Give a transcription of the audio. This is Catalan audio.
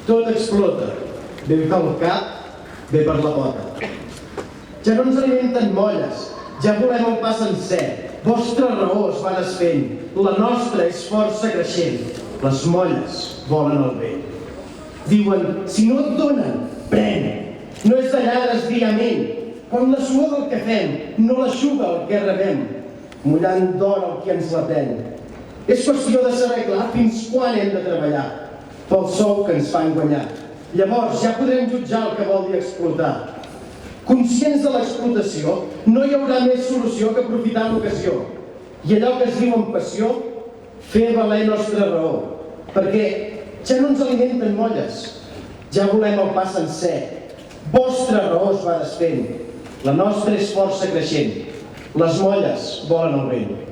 Tot explota. Bé pel cap, bé per la pota. Ja no ens alimenten molles, ja volem el pa sencer. Vostra raó es va desfent, la nostra és força creixent. Les molles volen el bé. Diuen, si no et donen, pren. No és de lladres diament. Com la suor del que fem, no l'eixuga el que rebem, mullant d'or el que ens la pren. És qüestió de saber clar fins quan hem de treballar pel sou que ens fan guanyar. Llavors ja podrem jutjar el que vol dir explotar. Conscients de l'explotació, no hi haurà més solució que aprofitar l'ocasió. I allò que es diu amb passió, fer valer nostra raó. Perquè ja no ens alimenten molles, ja volem el pa sencer. Vostra raó es va desfent, la nostra és força creixent. Les molles volen el vent.